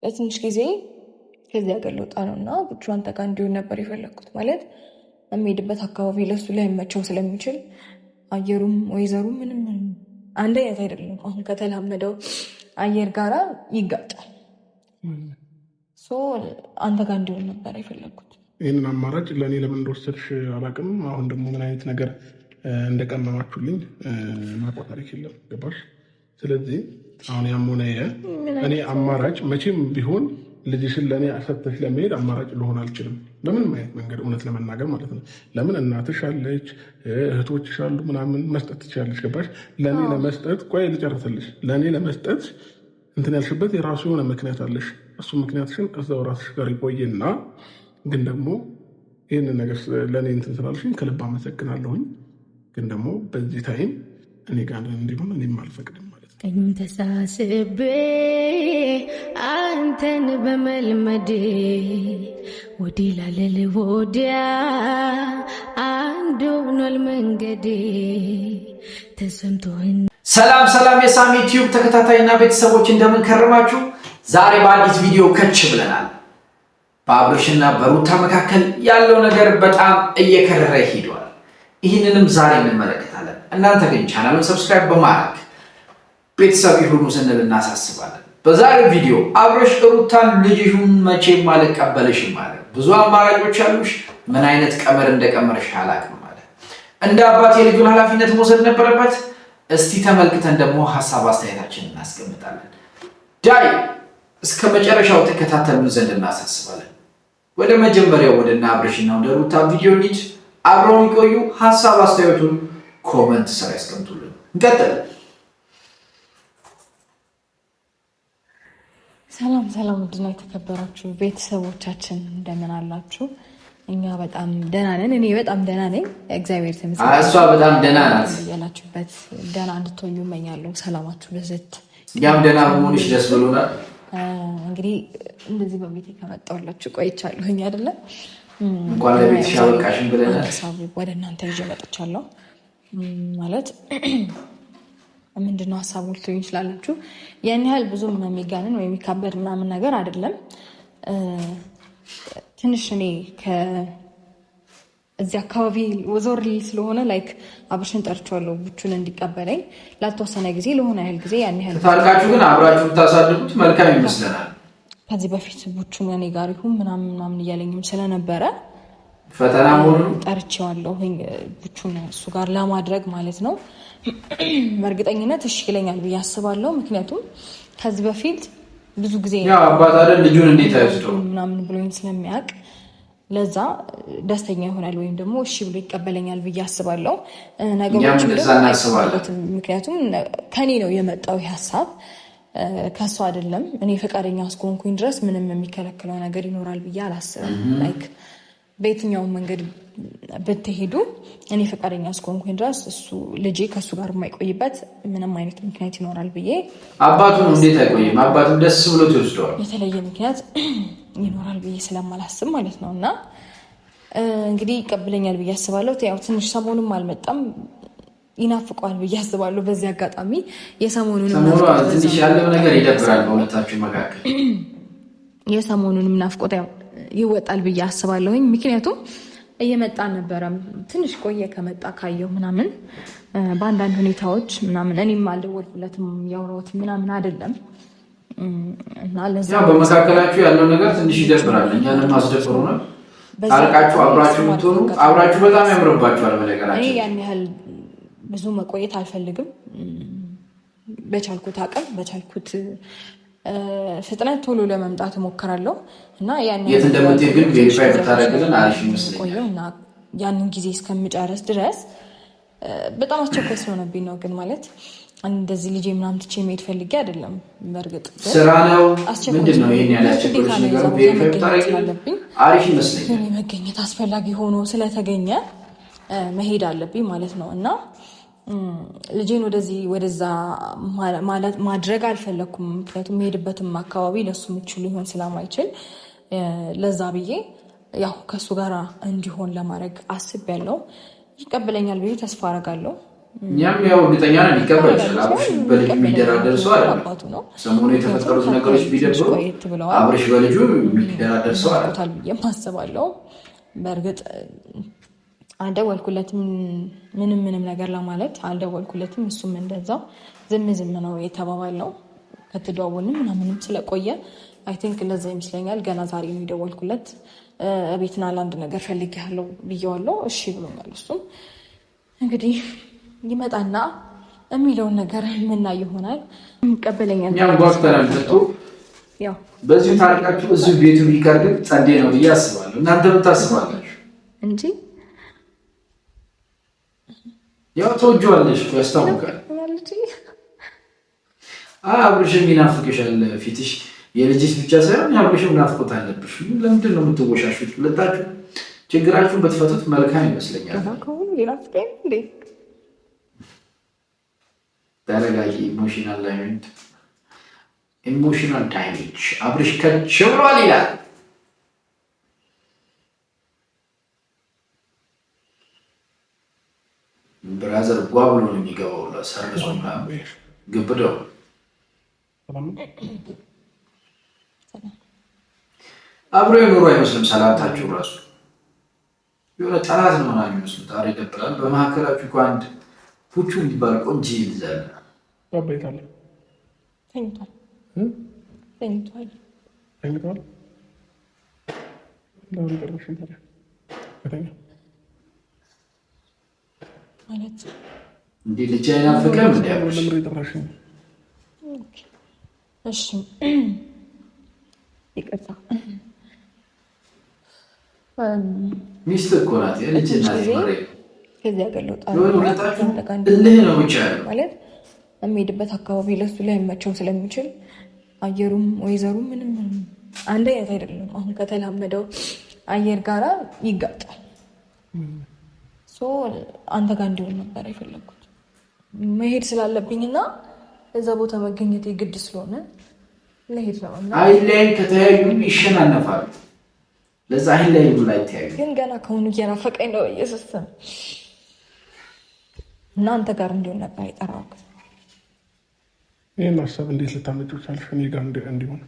ለትንሽ ጊዜ ከዚህ ሀገር ልወጣ ነውና ብቻ አንተ ጋር እንዲሆን ነበር የፈለግኩት። ማለት የሚሄድበት አካባቢ ለሱ ላይ መቸው ስለሚችል አየሩም ወይዘሩ ምንም አንድ አይነት አይደለም። አሁን ከተላመደው አየር ጋራ ይጋጫል። አንተ ጋር እንዲሆን ነበር የፈለግኩት። ይህንን አማራጭ ለእኔ ለምን እንደወሰድሽ አላውቅም። አሁን ደግሞ ምን አይነት ነገር እንደቀመማችሁልኝ ማቋጠር የለም። ገባሽ? ስለዚህ አሁን ያም ሆነ እኔ አማራጭ መቼም ቢሆን ልጅሽን ለእኔ ሰጥተሽ ለመሄድ አማራጭ ልሆን አልችልም። በምንም አይነት መንገድ እውነት ለመናገር ማለት ነው። ለምን እናትሽ አለች፣ እህቶችሽ አሉ፣ ምናምን መስጠት ትችላለች። ገባሽ? ለእኔ ለመስጠት ቆይ ልጨርስልሽ። ለእኔ ለመስጠት እንትን ያልሽበት የራሱ የሆነ ምክንያት አለሽ። እሱ ምክንያትሽን እዛው ራስሽ ጋር ይቆይና ግን ደግሞ ይህንን ነገር ለእኔ እንትን ስላልሽኝ ከልብ አመሰግናለሁኝ። ግን ደግሞ በዚህ ታይም እኔ ጋር እንዲሆን እኔም አልፈቅድም ማለት ነው። ቀኝ ተሳስቤ አንተን በመልመዴ ወዲህ ላለል ወዲያ አንድ ሆኗል መንገዴ ተሰምቶህን። ሰላም የሳሚ ቲዩብ ተከታታይና ቤተሰቦች እንደምን ከረማችሁ? ዛሬ በአዲስ ቪዲዮ ከች ብለናል። በአብርሽና በሩታ መካከል ያለው ነገር በጣም እየከረረ ሄዷል። ይህንንም ዛሬ እንመለከታለን። እናንተ ግን ቻናሉን ሰብስክራይብ በማድረግ ቤተሰብ ይሁኑ ስንል እናሳስባለን። በዛሬው ቪዲዮ አብርሽ ሩታን ልጅሽን መቼም አልቀበልሽም ማለት ብዙ አማራጮች አሉሽ፣ ምን አይነት ቀመር እንደቀመርሽ አላውቅም ማለት እንደ አባት የልጁን ኃላፊነት መውሰድ ነበረበት። እስቲ ተመልክተን ደግሞ ሀሳብ አስተያየታችንን እናስቀምጣለን። ዳይ እስከ መጨረሻው ተከታተሉን ዘንድ እናሳስባለን። ወደ መጀመሪያው ወደ አብርሽና ወደ ሩታ ቪዲዮ እንሂድ። አብረው ይቆዩ። ሀሳብ አስተያየቱን ኮሜንት ስር ያስቀምጡልን። እንቀጥል። ሰላም ውድና የተከበራችሁ ቤተሰቦቻችን እንደምን አላችሁ? እኛ በጣም ደህና ነን። እኔ በጣም ደህና ነኝ፣ እግዚአብሔር ይመስገን። እሷ በጣም ደህና ናት። ያላችሁበት ደህና እንድትሆኑ እመኛለሁ። ሰላማችሁ በዘት ያም ደህና መሆንሽ ደስ ብሎናል። እንግዲህ እንደዚህ በቤቴ ከመጣሁላችሁ ቆይቻለሁኝ አይደለ? እንኳን ለቤትሽ አበቃሽን ብለናል። ሀሳብ ወደ እናንተ ይዤ መጥቻለሁ። ማለት ምንድነው ሀሳቡ ልትሉኝ ይችላላችሁ። ያን ያህል ብዙም የሚጋንን ወይ የሚካበድ ምናምን ነገር አይደለም። ትንሽ እኔ እዚህ አካባቢ ዞር ስለሆነ ላይክ አብርሽን ጠርቼዋለሁ ቡቹን እንዲቀበለኝ ላልተወሰነ ጊዜ ለሆነ ያህል ጊዜ ያን ያህል ታርቃችሁ ግን አብራችሁ ታሳድጉት መልካም ይመስለናል። ከዚህ በፊት ቡቹን እኔ ጋር ይሁን ምናምን እያለኝም ስለነበረ ፈተና ሆኖ ጠርቼዋለሁ ቡቹን እሱ ጋር ለማድረግ ማለት ነው። በእርግጠኝነት እሺ ይለኛል ብዬ አስባለሁ። ምክንያቱም ከዚህ በፊት ብዙ ጊዜ ያው አባት አይደል ልጁን እንዴት አይወስደው ምናምን ብሎኝ ስለሚያውቅ ለዛ ደስተኛ ይሆናል ወይም ደግሞ እሺ ብሎ ይቀበለኛል ብዬ አስባለሁ። ምክንያቱም ከኔ ነው የመጣው ሀሳብ ከሱ አይደለም። እኔ ፈቃደኛ እስከሆንኩኝ ድረስ ምንም የሚከለክለው ነገር ይኖራል ብዬ አላስብም። ላይክ በየትኛውም መንገድ ብትሄዱ እኔ ፈቃደኛ እስከሆንኩኝ ድረስ እሱ ልጄ ከሱ ጋር የማይቆይበት ምንም አይነት ምክንያት ይኖራል ብዬ አባቱ እንዴት አይቆይም? አባቱ ደስ ብሎት ይወስደዋል። የተለየ ምክንያት ይኖራል ብዬ ስለማላስብ ማለት ነው። እና እንግዲህ ይቀበለኛል ብዬ አስባለሁ። ያው ትንሽ ሰሞኑም አልመጣም ይናፍቀዋል ብዬ አስባለሁ። በዚህ አጋጣሚ የሰሞኑንም ትንሽ ያለው ነገር ይደብራል በሁለታችሁ መካከል። የሰሞኑንም ናፍቆት ያው ይወጣል ብዬ አስባለሁኝ። ምክንያቱም እየመጣ ነበረም ትንሽ ቆየ ከመጣ ካየው ምናምን በአንዳንድ ሁኔታዎች ምናምን እኔም አልደወልኩለትም ያወራሁት ምናምን አይደለም እና ለዛ በመካከላችሁ ያለው ነገር ትንሽ ይደብራል። እኛንም አስደብሮናል። ታርቃችሁ አብራችሁ ምትሆኑ አብራችሁ በጣም ያምርባችኋል። በነገራችን ያን ያህል ብዙ መቆየት አልፈልግም። በቻልኩት አቅም በቻልኩት ፍጥነት ቶሎ ለመምጣት እሞክራለሁ እና የት እንደምትሄድ ግን ቬሪፋይ ብታደርግልን አሪፍ ይመስለኛል። እና ያንን ጊዜ እስከምጨርስ ድረስ በጣም አስቸኳይ ስለሆነብኝ ነው። ግን ማለት እንደዚህ ልጄ ምናምን ትቼ መሄድ ፈልጌ አይደለም። በእርግጥ ስራ ነው ምንድን ነው ይሄን ያላችሁት ነገር ቬሪፋይ ብታደርግልን አሪፍ ይመስለኛል። መገኘት አስፈላጊ ሆኖ ስለተገኘ መሄድ አለብኝ ማለት ነው እና ልጄን ወደዛ ማድረግ አልፈለኩም። ምክንያቱም የሄድበትም አካባቢ ለሱ ምቹ ሊሆን ስለማይችል ለዛ ብዬ ያው ከሱ ጋር እንዲሆን ለማድረግ አስቤያለሁ። ይቀበለኛል ብዬ ተስፋ አደርጋለሁ። እኛም ያው እርግጠኛ ነን ሊቀበል ይችላል። አብርሽ በልጁ የሚደራደር ሰው አይደለም። ሰሞኑ የተፈጠሩት ነገሮች ቢደብሩ አብርሽ በልጁ የሚደራደር ሰው አይደለም ብዬ አስባለሁ። በእርግጥ አልደወልኩለትም፣ ምንም ነገር ለማለት አልደወልኩለትም። እሱም እንደዛው ዝም ነው የተባባልነው። ከተደዋወልን ምናምንም ስለቆየ አይ ቲንክ ለዛ ይመስለኛል ገና ዛሬ የሚደወልኩለት ቤትና ለአንድ ነገር ፈልጌያለሁ ብዬዋለሁ። እሺ ብሎኛል። እሱም እንግዲህ ይመጣና የሚለውን ነገር የምናይ ይሆናል። ይቀበለኛል። ጓጉተናል። ያው በዚሁ ታሪካችሁ እዚሁ ቤቱ ቢቀር ግን ጸዴ ነው ብዬ አስባለሁ። እናንተ ብታስባላችሁ እንጂ ያው ተወጂዋለሽ ያስታውቃል። አብርሽም ይናፍቅሻል። ፊትሽ የልጅሽ ብቻ ሳይሆን የአብርሽም ናፍቆት አለብሽ። ለምንድን ነው የምትወሻሹት? ሁለታችሁ ችግራችሁን በትፈቱት መልካም ይመስለኛል። ተረጋጊ። ኢሞሽናል ዳሜጅ አብርሽ ከች ብሏል ይላል። ብራዘር ጓ ብሎ ነው የሚገባው። ሰርሶ ግብደው አብሮ የኖሩ አይመስልም። ሰላምታችሁ ራሱ የሆነ ጠላት ነው ሆና የሚመስሉት። ዛሬ ይደብራል። በመካከላችሁ እኮ አንድ ፑቹ የሚባል ቆንጆ ይይዛል። እንዴ ልጅ አይናፍቅም? እሺ ይቅርታ ሚስት እኮ ናት። የልጅ ከዚህ ያገለጣ ማለት የሚሄድበት አካባቢ ለሱ ላይ መቸው ስለሚችል አየሩም ወይዘሩ ምንም አንድ አይነት አይደለም። አሁን ከተላመደው አየር ጋራ ይጋጫል። አንተ ጋር እንዲሆን ነበር የፈለግኩት መሄድ ስላለብኝና እዛ ቦታ መገኘት የግድ ስለሆነ ለሄድ ነው። አይን ላይ ከተያዩ ይሸናነፋሉ። ለዛ አይን ላይ ላይ ተያዩ። ግን ገና ከሆኑ እየናፈቀኝ ነው እየሰሰነ እና አንተ ጋር እንዲሆን ነበር የጠራሁት። ይህን ሀሳብ እንዴት ልታመጪው ቻልሽ? እኔ ጋር እንዲሆን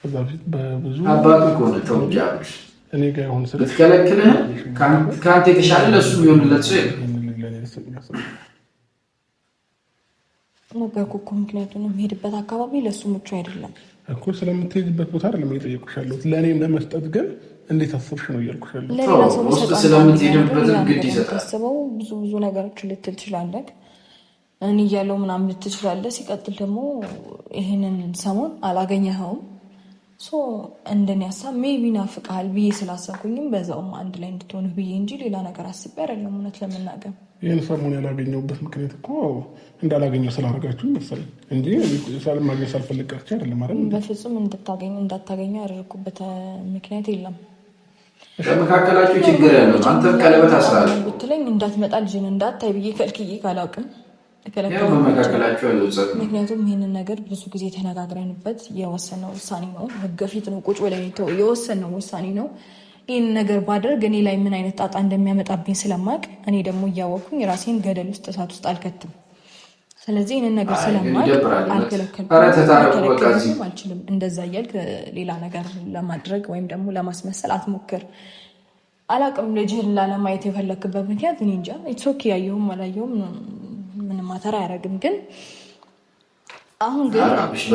ከዛ በፊት በብዙ አባቱ ከሆነ ተውጃለሽ እኔ ጋር ይሆን ብትከለክልህ ከአንተ የተሻለ ለእሱ የሚሆንለት ሰው የለም ነገርኩህ እኮ። ምክንያቱም የምሄድበት አካባቢ ለእሱ ምቹ አይደለም እኮ። ስለምትሄድበት ቦታ አይደለም እየጠየኩሽ ያለሁት። ለእኔም ለመስጠት ግን እንዴት አስብሽ ነው እያልኩሽ ያለሁት። ለሌላ ሰው ስለምትሄድበት ግድ ይሰጣል። ታስበው ብዙ ነገሮችን ልትል ትችላለህ። እኔ እያለሁ ምናምን ልትል ትችላለህ። ሲቀጥል ደግሞ ይህንን ሰሞን አላገኘኸውም። እንደኔ ሀሳብ ሜቢ ናፍቅሃል ብዬ ስላሰብኩኝም በዛውም አንድ ላይ እንድትሆን ብዬ እንጂ ሌላ ነገር አስቤ አይደለም። እውነት ለመናገር ይህን ሰሞን ያላገኘሁበት ምክንያት እኮ እንዳላገኘው ስላደረጋችሁ መሰለኝ እንጂ ማግኘት ሳልፈልግ ቀርቼ አይደለም። አይደል? በፍጹም እንዳታገኘው ያደረኩበት ምክንያት የለም። በመካከላችሁ ችግር ያለው አንተ ቀለበት አስራለ ብትለኝ እንዳትመጣ ልጅን እንዳታይ ብዬ ከልክዬ ካላውቅም ምክንያቱም ይህንን ነገር ብዙ ጊዜ ተነጋግረንበት የወሰነው ውሳኔ ነው። ህግ ፊት ነው ቁጭ ብለን የወሰነው ውሳኔ ነው። ይህን ነገር ባደርግ እኔ ላይ ምን አይነት ጣጣ እንደሚያመጣብኝ ስለማቅ እኔ ደግሞ እያወቅኩኝ ራሴን ገደል ውስጥ እሳት ውስጥ አልከትም። ስለዚህ ይህንን ነገር ስለማቅ አልከለከልኩም፣ አልችልም። እንደዛ እያልክ ሌላ ነገር ለማድረግ ወይም ደግሞ ለማስመሰል አትሞክር። አላቅም ልጅህን ላለማየት የፈለክበት ምክንያት እኔ እንጃ። ኢትስ ኦኬ ያየሁም አላየሁም ምንም ማተር አያደርግም። ግን አሁን ግን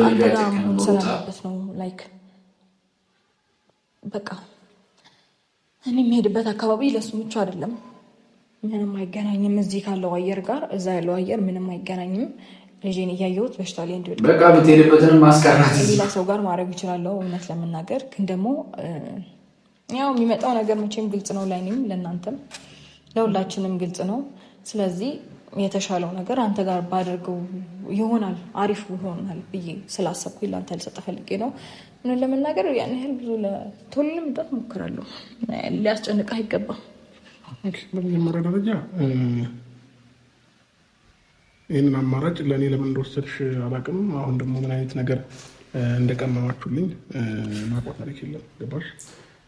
አንተ ጋር መሆን ስላለበት ነው። ላይክ በቃ እኔ የምሄድበት አካባቢ ለሱ ምቹ አይደለም። ምንም አይገናኝም። እዚህ ካለው አየር ጋር እዛ ያለው አየር ምንም አይገናኝም። ልጄን እያየሁት በሽታ ላይ እንዲወድ በቃ ብትሄድበትን ማስቀራት ሌላ ሰው ጋር ማድረግ ይችላለሁ። እውነት ለመናገር ግን ደግሞ ያው የሚመጣው ነገር መቼም ግልጽ ነው። ለእኔም ለእናንተም ለሁላችንም ግልጽ ነው። ስለዚህ የተሻለው ነገር አንተ ጋር ባደርገው ይሆናል፣ አሪፍ ይሆናል ብዬ ስላሰብኩኝ ለአንተ ልሰጥ ፈልጌ ነው። ምን ለመናገር ያን ያህል ብዙ ቶሎ ለመምጣት ሞክራለሁ። ሊያስጨንቅህ አይገባም። በመጀመሪያ ደረጃ ይህንን አማራጭ ለእኔ ለምን እንደወሰድሽ አላውቅም። አሁን ደግሞ ምን አይነት ነገር እንደቀመማችሁልኝ ማቋ ታሪክ የለም። ገባሽ?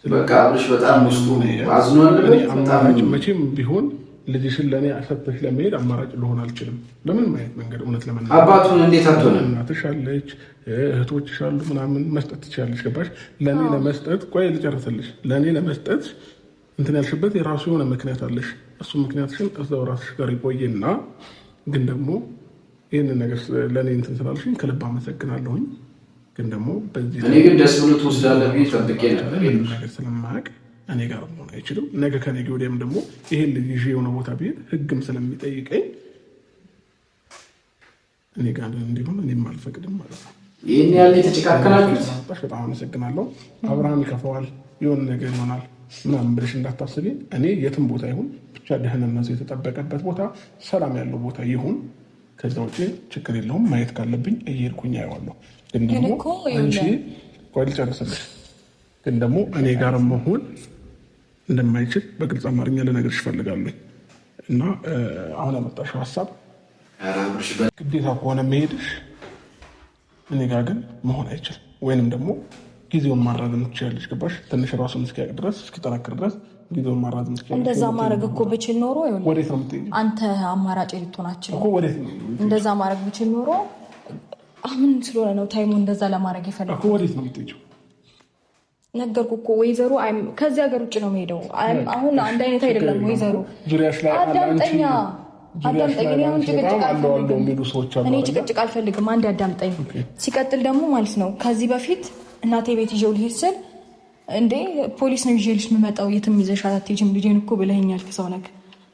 በቃ አብርሽ በጣም ውስጡ አዝኗል። አማራጭ መቼም ቢሆን ልጅሽን ለእኔ ሰጥተሽ ለመሄድ አማራጭ ልሆን አልችልም። ለምን ማየት መንገድ እውነት ለመናገር አባቱን እንዴት አትሆንም? እናትሽ አለች፣ እህቶችሽ አሉ፣ ምናምን መስጠት ትችላለሽ። ገባሽ? ለእኔ ለመስጠት ቆይ ልጨርስልሽ። ለእኔ ለመስጠት እንትን ያልሽበት የራሱ የሆነ ምክንያት አለሽ። እሱ ምክንያትሽን እዛው ራስሽ ጋር ይቆይና ግን ደግሞ ይህንን ነገር ለእኔ እንትን ስላልሽኝ ከልብ አመሰግናለሁኝ። ግን ደግሞ በዚህ እኔ ግን ደስ ብሎ ትወስዳለህ ብዬ ጠብቄ ነበር። ነገር ስለማያውቅ እኔ ጋር መሆን አይችልም። ነገ ከነገ ወዲያም ደግሞ ይሄን ልጅ ይዤ የሆነ ቦታ ብሄድ ህግም ስለሚጠይቀኝ እኔ ጋር እንዲሆን እኔም አልፈቅድም ማለት ነው። ይህን ያለ የተጨካከላችሁት በጣም አመሰግናለሁ። አብርሃም ይከፈዋል፣ የሆነ ነገር ይሆናል ምናምን ብለሽ እንዳታስቢ። እኔ የትም ቦታ ይሁን ብቻ ደህንነቱ የተጠበቀበት ቦታ፣ ሰላም ያለው ቦታ ይሁን። ከዛ ውጭ ችግር የለውም። ማየት ካለብኝ እየሄድኩኝ አየዋለሁ። ግን ደግሞ አንቺ ቆይ ልጨርስልሽ። ግን ደግሞ እኔ ጋር መሆን እንደማይችል በግልጽ አማርኛ ልነግርሽ እፈልጋለሁ። እና አሁን ያመጣሽው ሀሳብ ግዴታ ከሆነ መሄድሽ እኔ ጋር ግን መሆን አይችልም። ወይንም ደግሞ ጊዜውን ማራዘም ትችያለሽ። ገባሽ? ትንሽ ራሱን እስኪያውቅ ድረስ እስኪጠናክር ድረስ ጊዜውን ማራዘም ትችያለሽ። እንደዛ ማድረግ እኮ ብችል ኖሮ ወዴት ነው የምትሄጂው? አንተ አማራጭ ልትሆናችን እኮ ወዴት ነው? እንደዛ ማድረግ ብችል ኖሮ አሁን ስለሆነ ነው ታይሙ እንደዛ ለማድረግ የፈለኩት እኮ። ወዴት ነው የምትሄጂው? ነገርኩ እኮ ወይዘሮ ከዚህ ሀገር ውጭ ነው የምሄደው። አሁን አንድ አይነት አይደለም ወይዘሮ። ዙሪያሽ ላይ አዳምጠኛ አዳምጠኝ። እኔ አሁን ጭቅጭቅ አልፈልግም። እኔ ጭቅጭቅ አልፈልግም። አንድ አዳምጠኝ። ሲቀጥል ደግሞ ማለት ነው ከዚህ በፊት እናቴ ቤት ይዤው ልሄድ ስል እንዴ ፖሊስ ነው ይዤልሽ የምመጣው የትም ይዘሻት አትሄጂም ልጄን እኮ ብለኸኛል ከሰው ነክ።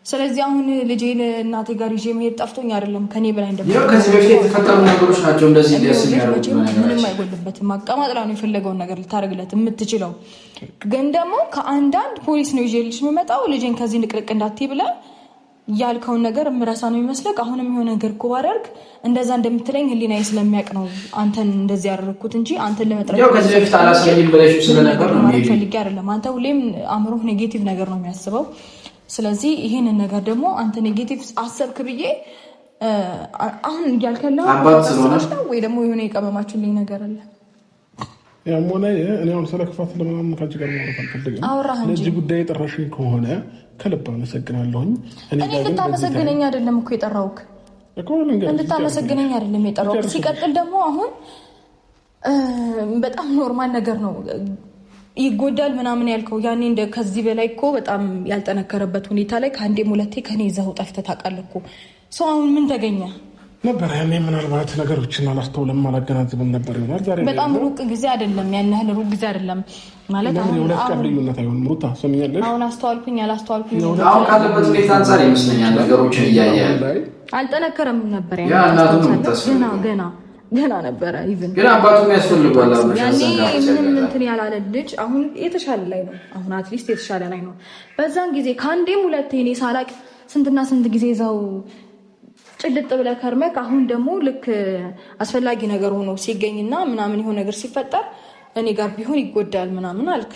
ስለዚህ አሁን ልጄን እናቴ ጋር ይዤ መሄድ ጠፍቶኝ አይደለም ከኔ በላይ እንደው ከዚህ በፊት የተፈጠሩ ነገሮች ናቸው እንደዚህ ሊያስሚያሩት ምንም አይጎልበትም። ማቀማጥላ ነው የፈለገውን ነገር ልታደርግለት የምትችለው። ግን ደግሞ ከአንዳንድ ፖሊስ ነው ይዤልሽ የምመጣው ልጄን ከዚህ ንቅርቅ እንዳትይ ብለህ ያልከውን ነገር ምረሳ ነው የሚመስለክ። አሁንም የሆነ ነገር እኮ ባደርግ እንደዛ እንደምትለኝ ህሊናዬ ስለሚያውቅ ነው አንተን እንደዚህ ያደረኩት እንጂ አንተን ለመጥራት ያው ከዚህ በፊት አላሳይም ብለሽ ስለነበር ነው ማለት ፈልጌ አይደለም። አንተ ሁሌም አእምሮህ ኔጌቲቭ ነገር ነው የሚያስበው። ስለዚህ ይሄንን ነገር ደግሞ አንተ ኔጌቲቭ አሰብክ ብዬ አሁን እያልከለው አባት ስለሆነ ወይ ደግሞ የሆነ የቀመማችሁልኝ ነገር አለ። ያም ሆነ እኔ አሁን ስለ ክፋት ለምናምን ካንቺ ጋር ማውራት አልፈልግም። ለዚህ ጉዳይ የጠራሽኝ ከሆነ ከልብ አመሰግናለሁኝ። እኔ እንድታመሰግነኝ አይደለም እኮ የጠራሁት፣ እንድታመሰግነኝ አይደለም የጠራሁት። ሲቀጥል ደግሞ አሁን በጣም ኖርማል ነገር ነው ይጎዳል ምናምን ያልከው ያኔ እንደ ከዚህ በላይ እኮ በጣም ያልጠነከረበት ሁኔታ ላይ ከአንዴም ሁለቴ ከኔ ይዘው ጠፍተህ ታውቃለህ እኮ። ሰው አሁን ምን ተገኘ ነበር? ያኔ ምናልባት ነገሮችን አላስተውልም አላገናዝብም ነበር ይሆናል። ዛሬ በጣም ሩቅ ጊዜ አይደለም፣ ያን ያህል ሩቅ ጊዜ አይደለም ማለት አሁን የሁለት ቀን ልዩነት አይሆንም። ሩታ ሰምኛለሽ? አሁን አስተዋልኩኝ አላስተዋልኩኝ አሁን ካለበት ሁኔታ አንፃር ይመስለኛል ነገሮችን እያየ አልጠነከረም ነበር ያ እናቱን ገና ነበረ። ኢቭን ግን አባቱም ያስፈልጋል ያኔ ምንም እንትን ያላለ ልጅ አሁን የተሻለ ላይ ነው። አሁን አትሊስት የተሻለ ላይ ነው። በዛን ጊዜ ከአንዴም ሁለቴ እኔ ሳላቅ ስንትና ስንት ጊዜ እዛው ጭልጥ ብለህ ከርመክ አሁን ደግሞ ልክ አስፈላጊ ነገር ሆኖ ሲገኝና ምናምን የሆነ ነገር ሲፈጠር እኔ ጋር ቢሆን ይጎዳል ምናምን አልክ።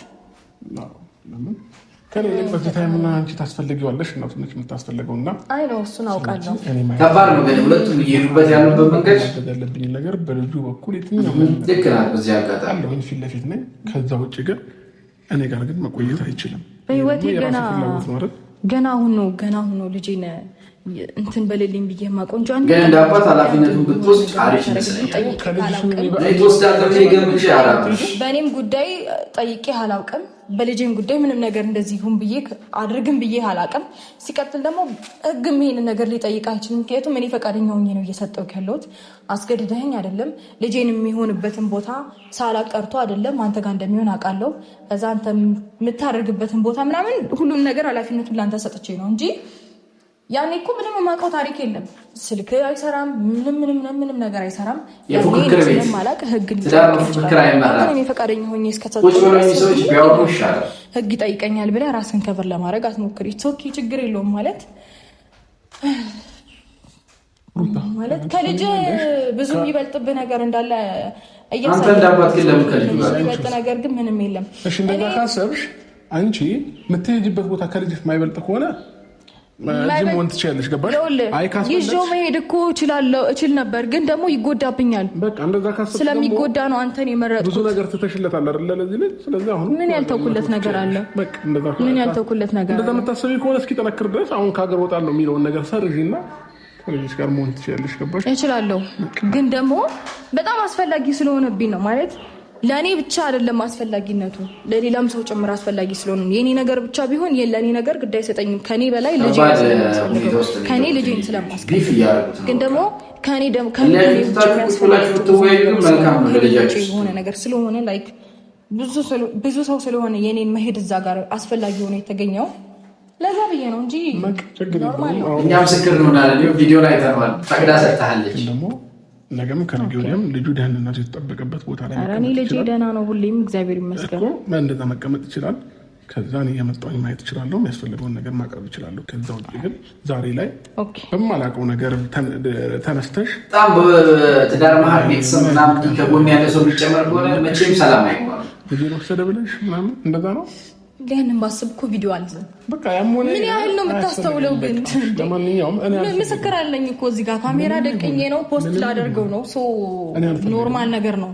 ከኔ በዚህ ታይምና አንቺ ታስፈልጊዋለሽ እናቱ ነች የምታስፈልገውና አይ ነው እሱን አውቃለሁ። ከባድ ነው ግን ሁለቱም እየሄዱበት ያሉበት መንገድ ያለብኝ ነገር በልጁ በኩል የትኛው ልክ ናት። በዚህ አጋጣሚ አለሁኝ ፊት ለፊት ነኝ። ከዛ ውጭ ግን እኔ ጋር ግን መቆየት አይችልም። በህይወቴ ገና አሁን ነው ልጄን እንትን በሌለኝ ብዬ ማቆንጆ አንተ ግን እንደ አባት ኃላፊነቱን ብትወስድ አሪፍ ይመስለኛል። በእኔም ጉዳይ ጠይቄ አላውቅም፣ በልጄም ጉዳይ ምንም ነገር እንደዚህ ይሁን ብዬ አድርግም ብዬ አላውቅም። ሲቀጥል ደግሞ ህግም ይሄን ነገር ሊጠይቅ አይችልም። ምክንያቱም እኔ ፈቃደኛ ሆኜ ነው እየሰጠሁት ያለሁት። አስገድደኸኝ አይደለም። ልጄን የሚሆንበትን ቦታ ሳላቅ ቀርቶ አይደለም። አንተ ጋር እንደሚሆን አውቃለሁ። ከዛ አንተ የምታደርግበትን ቦታ ምናምን ሁሉም ነገር ኃላፊነቱን ለአንተ ሰጥቼ ነው እንጂ ያኔ እኮ ምንም የማውቀው ታሪክ የለም። ስልክ አይሰራም፣ ምንም ነገር አይሰራም። የፉክክር ቤት ማላቅ ህግ ፈቃደኛ ሆኜ ህግ ይጠይቀኛል ብለህ ራስን ከቨር ለማድረግ አትሞክሪ። ቶኪ ችግር የለውም ማለት ከልጅ ብዙ የሚበልጥብህ ነገር እንዳለ የሚበልጥ ነገር ግን ምንም የለም። እሺ እንደዛ ካሰብሽ አንቺ የምትሄጂበት ቦታ ከልጅ የማይበልጥ ከሆነ ማጅም ወንት ትችያለሽ ገባሽ ይዤው መሄድ እኮ እችል ነበር ግን ደግሞ ይጎዳብኛል በቃ እንደዛ ካሰብኩ ስለሚጎዳ ነው አንተን የመረጥኩት ብዙ ነገር ተተሽለታል አይደል ለዚህ ልጅ ስለዚህ አሁን ምን ያልተውኩለት ነገር አለ በቃ እንደዛ ምን ያልተውኩለት ነገር እንደዛ መታሰቢ ከሆነ እስኪ ተነክር ድረስ አሁን ካገር ወጣለሁ የሚለውን ነገር ሰርጂና ከልጅሽ ጋር መሆን ትችያለሽ ገባሽ እችላለሁ ግን ደግሞ በጣም አስፈላጊ ስለሆነብኝ ነው ማለት ለኔ ብቻ አይደለም አስፈላጊነቱ ለሌላም ሰው ጭምር አስፈላጊ ስለሆነ የኔ ነገር ብቻ ቢሆን የለኔ ነገር ግዳይ ሰጠኝ ከኔ በላይ ልጅ ከኔ ልጅን ስለማስከፍ ግን ደግሞ ከኔ ብቻ የሆነ ነገር ስለሆነ ላይክ ብዙ ሰው ስለሆነ የኔን መሄድ እዛ ጋር አስፈላጊ ሆነ የተገኘው ለዛ ብዬ ነው እንጂ ኖርማል ነው እኛም ምስክር እንሆናለን ቪዲዮ ላይ ተባል ፈቅዳ ሰጥታለች ነገም ከነገ ወዲያም ልጁ ደህንነቱ የተጠበቀበት ቦታ ላይ መቀመጥ ይችላል። ልጄ ደህና ነው ሁሌም እግዚአብሔር ይመስገን። እንደዛ መቀመጥ ይችላል። ከዛ እኔ እየመጣሁኝ ማየት እችላለሁ። የሚያስፈልገውን ነገር ማቅረብ እችላለሁ። ከዛ ውጭ ግን ዛሬ ላይ በማላውቀው ነገር ተነስተሽ በጣም በትዳር መሀል ቤተሰብ ምናምን ከጎን ያለ ሰው የሚጨመር ከሆነ መቼም ሰላም አይሆንም። ልጄን ወሰደ ብለሽ ምናምን እንደዛ ነው ያንን ባስብ እኮ ቪዲዮ አለ በቃ ያሞነ ምን ያህል ነው የምታስተውለው ግን ለማንኛውም እኔ ምስክር አለኝ እኮ እዚህ ጋር ካሜራ ደቅኜ ነው ፖስት ላደርገው ነው ሶ ኖርማል ነገር ነው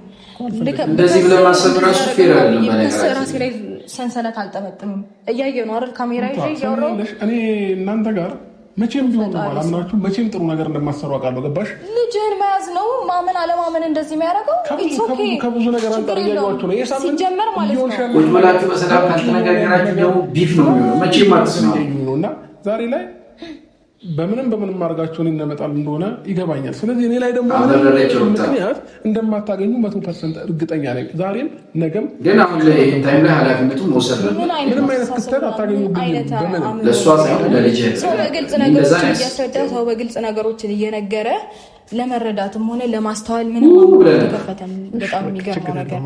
እንደዚህ ብለህ ማሰብ ራሱ ፌር አይደለም በነገራችን ራሴ ላይ ሰንሰለት አልጠመጥምም እያየሁ ነው አይደል ካሜራ ይዤ እያወራሁ እኔ እናንተ ጋር መቼም ቢሆን አላምናችሁ መቼም ጥሩ ነገር እንደማሰሩ አውቃለሁ ገባሽ ልጅህን መያዝ ነው ማመን አለማመን እንደዚህ የሚያደርገው ከብዙ ነገር አንጻር እያየኋችሁ ነው የሳምንት ሲጀመር ማለት ነው ቁጭ ብላችሁ በሰላም ካልተነጋገራችሁ ደግሞ ቢፍ ነው የሚሆነው መቼም አትስማሙ እና ዛሬ ላይ በምንም አድርጋችሁ እኔን እንደመጣል እንደሆነ ይገባኛል ስለዚህ እኔ ላይ ደግሞ ምክንያት እንደማታገኙ 100% እርግጠኛ ነኝ ዛሬም ነገም ግን አሁን ላይ ታይም ላይ ኃላፊነቱን መውሰድ ነው ምንም አይነት ክስተት አታገኙብኝም ለእሷ ሳይሆን ለልጅ ሰው በግልጽ ነገሮችን እያስረዳ ሰው በግልጽ ነገሮችን እየነገረ ለመረዳትም ሆነ ለማስተዋል ምንም አይከፈተም በጣም የሚገርመው ነገር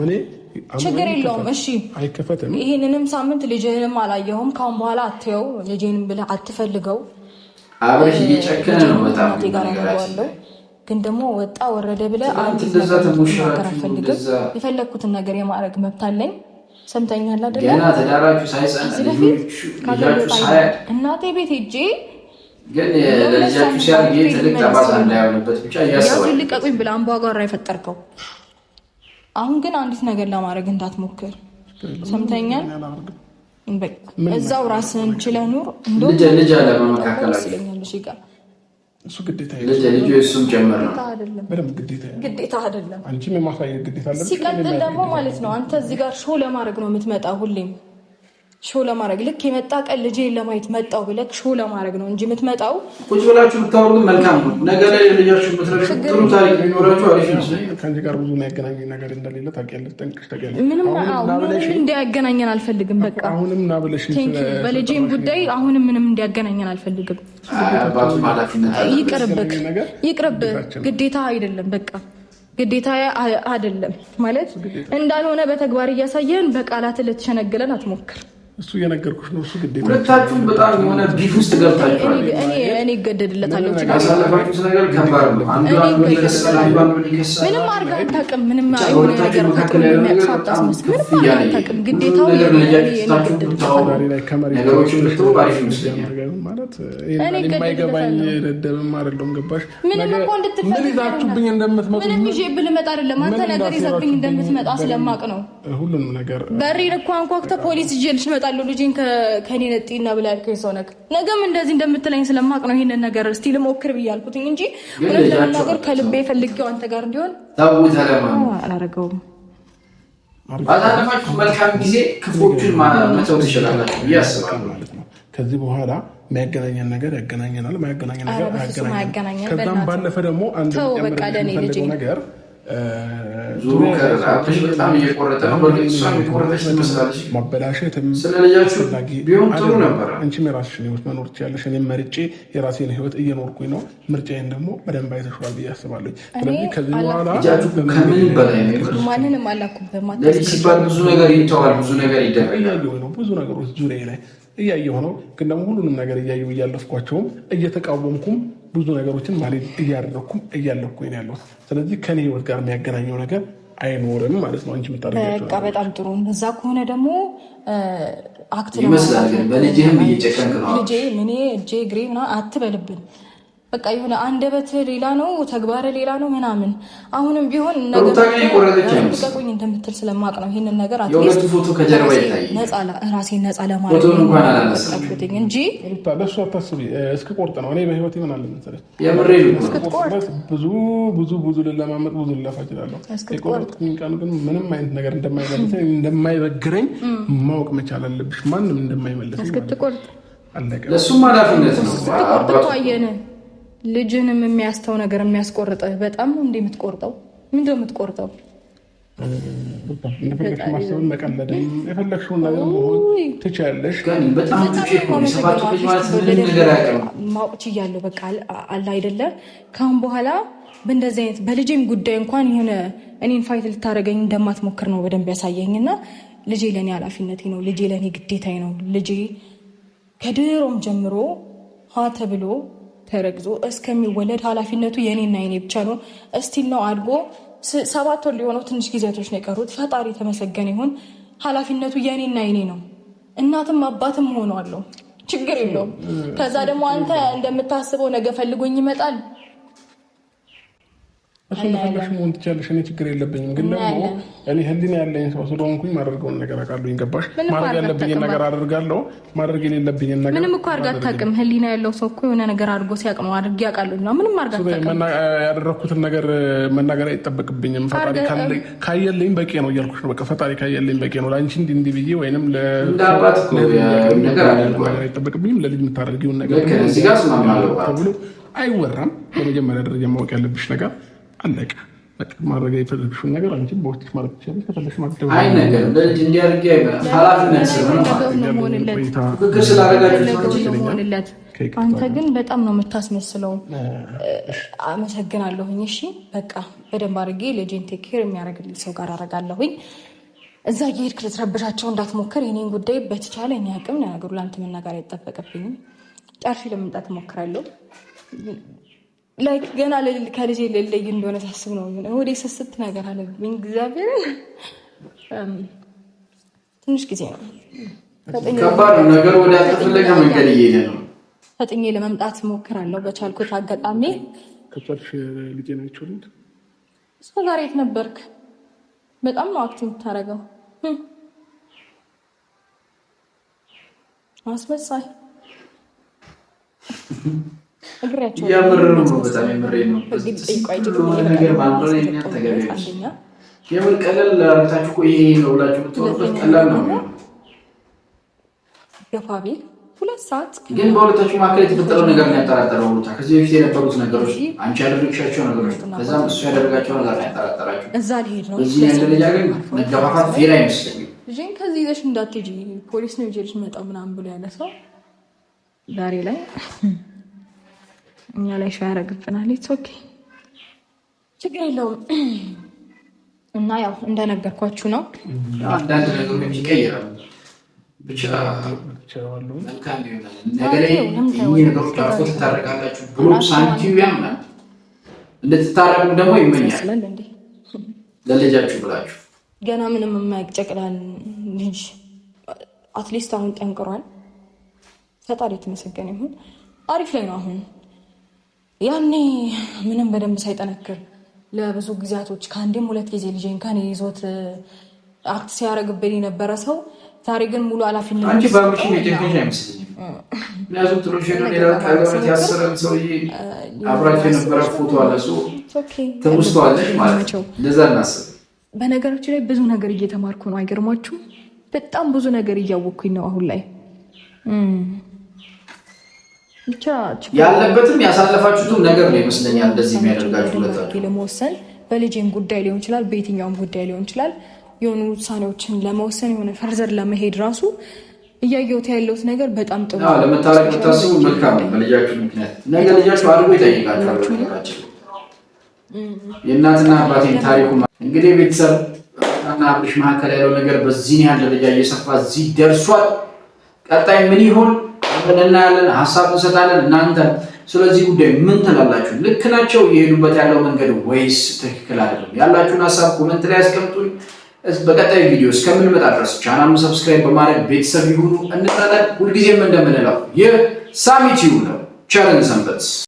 ችግር የለውም እሺ አይከፈተም ይሄንንም ሳምንት ልጅህንም አላየሁም ካሁን በኋላ አትየው ልጅህንም ብለህ አትፈልገው አብረሽ እየጨከነ ነው በጣም ግን ደግሞ ወጣ ወረደ ብለህ የፈለግኩትን ነገር የማድረግ መብት አለኝ ሰምተኛል አይደል ገና ተዳራችሁ ሳይጸን ልጆቹ ሳያድ እናቴ ቤት ሄጄ ግን ለልጃችሁ ሲያርግ ትልቅ ጠባሳ እንዳይሆንበት ብቻ እያሰባል ልቀቁኝ ብለህ አምባጓራ የፈጠርከው አሁን ግን አንዲት ነገር ለማድረግ እንዳትሞክር ሰምተኛል እዛው ራስን ችለህ ኑር እንደው ልጅ አለ በመካከላችሁ እሱ ግዴታ ልጅ እሱም ጨመረ ነው በደም ግዴታ አይደለም አንቺም የማሳየት ግዴታ አለብሽ ሲቀጥል ደግሞ ማለት ነው አንተ እዚህ ጋር ሾው ለማድረግ ነው የምትመጣው ሁሌም ሾው ለማድረግ ልክ የመጣ ቀን ልጄን ለማየት መጣው ብለህ ሾው ለማድረግ ነው እንጂ የምትመጣው ቁጭ ብላችሁ ብታወሩ መልካም ነው ነገ ላይ ልጃችሁ የምትረዱ ጥሩ ታሪክ ሊኖራችሁ አሪፍ ነው ከአንቺ ጋር ብዙ የሚያገናኝ ነገር እንደሌለ ታውቂያለሽ ጠንቅሽ ታውቂያለሽ ምንም እንዲያገናኘን አልፈልግም በቃ አሁንም ና ብለሽ በልጄም ጉዳይ አሁንም ምንም እንዲያገናኘን አልፈልግም አባቱ ኃላፊነት ይቅርብህ ግዴታ አይደለም በቃ ግዴታ አይደለም ማለት እንዳልሆነ በተግባር እያሳየን በቃላት ልትሸነግለን አትሞክር እሱ የነገርኩሽ ነው እሱ ግዴታ ሁለታችሁም በጣም የሆነ ቢፍ ውስጥ ገብታችኋል እኔ እገደድለታለሁ ያሳለፋችሁት ነገር ከባድ ነው አንዱ ምንም አድርጋ አታውቅም ምንም አይሆነ ነገር ምንም አታውቅም ግዴታው ነገሮችን ልትው ባሪፍ ይመስለኛል ማለት የማይገባኝ ደደብም አይደለም ገባሽ ምን ይዛችሁብኝ እንደምትመጡ ምንም ይዤብህ ልመጣ አይደለም አንተ ነገር ይዘብኝ እንደምትመጣ ስለማቅ ነው ሁሉንም ነገር በሬን እኮ አንኳኩተህ ፖሊስ ይዤልሽ እመጣለሁ ልጄን ከኔ ነጥይና ብላ ያልከኝ ሰው ነህ ነገም እንደዚህ እንደምትለኝ ስለማቅ ነው ይሄንን ነገር እስቲ ልሞክር ብያልኩትኝ እንጂ እውነት ለመናገር ከልቤ ፈልጌው አንተ ጋር እንዲሆን አላደረገውም ባታለፋችሁ መልካም ጊዜ ክፎቹን መተው ትችላላችሁ ብዬ አስባለሁ ከዚህ በኋላ የሚያገናኘን ነገር ያገናኘናል ማያገናኘን ነገር አያገናኘን ከዛም ባለፈ ደግሞ አንድ የምፈልገው ነገር ዙሩ ከራሽ በጣም እየቆረጠ ነው በግልጽ እሷም የቆረጠች ትመስላለች ማበላሸትም ስለ ልጃችሁ ቢሆን ጥሩ ነበር አንቺም የራስሽን ህይወት መኖር ትችያለሽ እኔም መርጬ የራሴን ህይወት እየኖርኩኝ ነው ምርጫዬን ደግሞ በደንብ አይተሽዋል ብዬ አስባለሁ ስለዚህ ከዚህ በኋላ ልጃችሁ ከምን በላይ ነው ማንንም አላኩብህም ለልጅ ሲባል ብዙ ነገር ይተዋል ብዙ ነገር ይደረጋል ብዙ ነገሮች ዙሪያ ላይ እያየሁ ነው ግን ደግሞ ሁሉንም ነገር እያየሁ እያለፍኳቸውም እየተቃወምኩም ብዙ ነገሮችን ማለት እያደረኩም እያለፍኩኝ ያለው ስለዚህ ከኔ ህይወት ጋር የሚያገናኘው ነገር አይኖርም ማለት ነው። አንቺ የምታደርጊያቸው በቃ በጣም ጥሩ። እዛ ከሆነ ደግሞ አክት ይመስላል። ግን በልጅህም እየጨከንክ ነው። ልጄ ምን እጄ እግሬ ምናምን አትበልብን። በቃ የሆነ አንደበት ሌላ ነው፣ ተግባር ሌላ ነው ምናምን። አሁንም ቢሆን ነገር ልቀቁኝ እንደምትል ስለማቅ ነው ይህንን ነገር የሁለቱ ፎቶ ከጀርባ ይታይ ራሴን ነፃ ለማድረግ እንጂ ለእሱ አታስቢ። እስክቆርጥ ነው እኔ በህይወቴ ምን አለ መሰለሽ ብዙ ልለማመጥ ብዙ ልለፋ እችላለሁ። የቆረጥኩኝ ቀን ግን ምንም አይነት ነገር እንደማይበግረኝ ማወቅ መቻል አለብሽ። ማንም እንደማይመለስ እስክትቆርጥ ለእሱም ኃላፊነት ነው። ልጅንም የሚያስተው ነገር የሚያስቆርጠህ በጣም ነው እንዴ የምትቆርጠው? ምንድን ነው የምትቆርጠው? እንደፈለግሽ ማሰብን መቀለድም የፈለግሽውን ነገር መሆን ትችያለሽ። ማወቅ ችያለሁ። በቃ አለ አይደለ ካሁን በኋላ በእንደዚህ አይነት በልጄም ጉዳይ እንኳን የሆነ እኔን ፋይት ልታደርገኝ እንደማትሞክር ነው በደንብ ያሳየኝና ልጄ ለእኔ ኃላፊነቴ ነው። ልጄ ለእኔ ግዴታዬ ነው። ልጄ ከድሮም ጀምሮ ሀ ተብሎ ተረግዞ እስከሚወለድ ኃላፊነቱ የኔና የኔ ብቻ ነው። እስቲል ነው አድጎ 7 ወር ሊሆነው ትንሽ ጊዜያቶች ነው የቀሩት። ፈጣሪ የተመሰገነ ይሁን። ኃላፊነቱ የኔና የኔ ነው። እናትም አባትም ሆነዋለሁ፣ ችግር የለውም። ከዛ ደግሞ አንተ እንደምታስበው ነገ ፈልጎኝ ይመጣል። እሱ እንደፈለግሽ መሆን ትችያለሽ። እኔ ችግር የለብኝም። ግን ደግሞ እኔ ህሊና ያለኝ ሰው ስለሆንኩኝ ማድረገውን ነገር አውቃለሁ። ገባሽ? ማድረግ ያለብኝን ነገር አደርጋለሁ። ማድረግ የሌለብኝን ነገር ምንም እኮ አድርጋ አታውቅም። ህሊና ያለው ሰው እኮ የሆነ ነገር አድርጎ ሲያውቅ ነው አድርጌ አውቃለሁ እና ምንም አድርጋ አታውቅም። ያደረኩትን ነገር መናገር አይጠበቅብኝም። ፈጣሪ ካየልኝ በቂ ነው እያልኩሽ ነው። በቃ ፈጣሪ ካየልኝ በቂ ነው። ለአንቺ እንዲህ ብዬ ወይንም ነገር አይጠበቅብኝም። ለልጅ የምታደርጊውን ነገር ተብሎ አይወራም። በመጀመሪያ ደረጃ ማወቅ ያለብሽ ነገር አለቀ። በቃ ማድረግ የፈለግሽውን ነገር አንቺ በውስጥሽ ማለት ትችላለሽ። ከፈለግሽ ማለት ነው። አይ ነገር ለልጅ እንዲያርግ ኃላፊነት ስለሆነ አንተ ግን በጣም ነው የምታስመስለው። አመሰግናለሁኝ። እሺ በቃ በደንብ አድርጌ ልጄን ቴክ ኬር የሚያደርግልኝ ሰው ጋር አደርጋለሁኝ። እዛ እየሄድክ ልትረብሻቸው እንዳትሞክር። የኔን ጉዳይ በተቻለ እኔ አቅም ነገሩ ለአንተ መናገር አይጠበቅብኝም። ጨርሼ ለመምጣት እሞክራለሁ። ላይክ ገና ከልጄ ልለይ እንደሆነ ሳስብ ነው ወደ ስስት ነገር አለብኝ። እግዚአብሔርን ትንሽ ጊዜ ነው ከባድ ነገር ወደ ተፈለገ መንገድ እየሄደ ነው። ፈጥኜ ለመምጣት እሞክራለሁ በቻልኩት አጋጣሚ። ከቻልሽ ልጄ ነው ይችላል። እስከ ዛሬ የት ነበርክ? በጣም ነው አክቲቭ የምታደርገው። አስመሳይ የምር ነው። በጣም የምር ነው። የምር ቀለል ላርታችሁ እኮ ይሄ ነው ብላችሁ ብትወርበት ቀላል ነው። ገፋቢ 2 ሰዓት ግን በሁለታችሁ መካከል የተፈጠረው ነገር ነው ያጠራጠረው። ቦታ ከዚህ በፊት የነበሩት ነገሮች አንቺ ያደረግሻቸው ነገሮች ከዛም እሱ ያደረጋቸው ነገር ነው ያጠራጠራችሁ። እዛ ልሄድ ነው። በዚህ ደረጃ ግን መገፋፋት ፌር አይመስለኝም። ልጄን ከዚህ ይዘሽ እንዳትሄጂ ፖሊስ ነው ይዤልሽ መጣው ምናምን ብሎ ያለ ሰው ዛሬ ላይ እኛ ላይ ሻ ያረግብናል። ኢትስ ኦኬ ችግር የለውም። እና ያው እንደነገርኳችሁ ነው። አንዳንድ ነገሮች ይቀየራሉ። ብቻ መልካም ይሆናል። ነገሮች አልፎ ትታረቃላችሁ ብሎ ሳንቲው ያምናል። እንድትታረቁ ደግሞ ይመኛል። ለልጃችሁ ብላችሁ ገና ምንም የማያውቅ ጨቅላን ልጅ አትሊስት አሁን ጠንቅሯል። ፈጣሪ የተመሰገነ ይሁን። አሪፍ ላይ ነው አሁን። ያኔ ምንም በደንብ ሳይጠነክር ለብዙ ጊዜያቶች ከአንዴም 2 ጊዜ ልጄን ከኔ ይዞት አክት ሲያደርግብኝ የነበረ ሰው ዛሬ ግን ሙሉ ኃላፊነት አንቺ ባብሽ የጀንከሽ አይመስልኝም። ምክንያቱም ጥሩሽ ነው ሌላ ቀለበት ያሰረን ሰውዬ አብራችሁ የነበረ ፎቶ አለ ሰው ተውስተዋለሽ ማለት ነው። እንደዛ እናስብ። በነገራችን ላይ ብዙ ነገር እየተማርኩ ነው። አይገርማችሁም? በጣም ብዙ ነገር እያወቅኩኝ ነው አሁን ላይ። ብቻ ያለበትም ያሳለፋችሁትም ነገር ነው ይመስለኛል እንደዚህ የሚያደርጋችሁ ለመወሰን በልጄም ጉዳይ ሊሆን ይችላል፣ በየትኛውም ጉዳይ ሊሆን ይችላል። የሆኑ ውሳኔዎችን ለመወሰን የሆነ ፈርዘር ለመሄድ ራሱ እያየሁት ያለሁት ነገር በጣም ጥሩ ነው። ለመታረቅ የምታስቡ መልካም ነው። በልጃችሁ ምክንያት ነገ ልጃችሁ አድርጎ ይጠይቃችኋል። ነገራችን የእናትና አባቴን ታሪኩ እንግዲህ ቤተሰብ እና አብርሽ መካከል ያለው ነገር በዚህ ያህል ደረጃ እየሰፋ እዚህ ደርሷል። ቀጣይ ምን ይሆን እናያለን፣ ሀሳብ እንሰጣለን። እናንተ ስለዚህ ጉዳይ ምን ትላላችሁ? ልክ ናቸው የሄዱበት ያለው መንገድ ወይስ ትክክል አይደለም? ያላችሁን ሀሳብ ኮሜንት ላይ አስቀምጡኝ። በቀጣይ ቪዲዮ እስከምንመጣ ድረስ ቻናሉን ሰብስክራይብ በማድረግ ቤተሰብ ይሁኑ እንላለን። ሁልጊዜም እንደምንለው ይህ ሳሚ ቲዩብ ነው። ቸርን ሰንበት።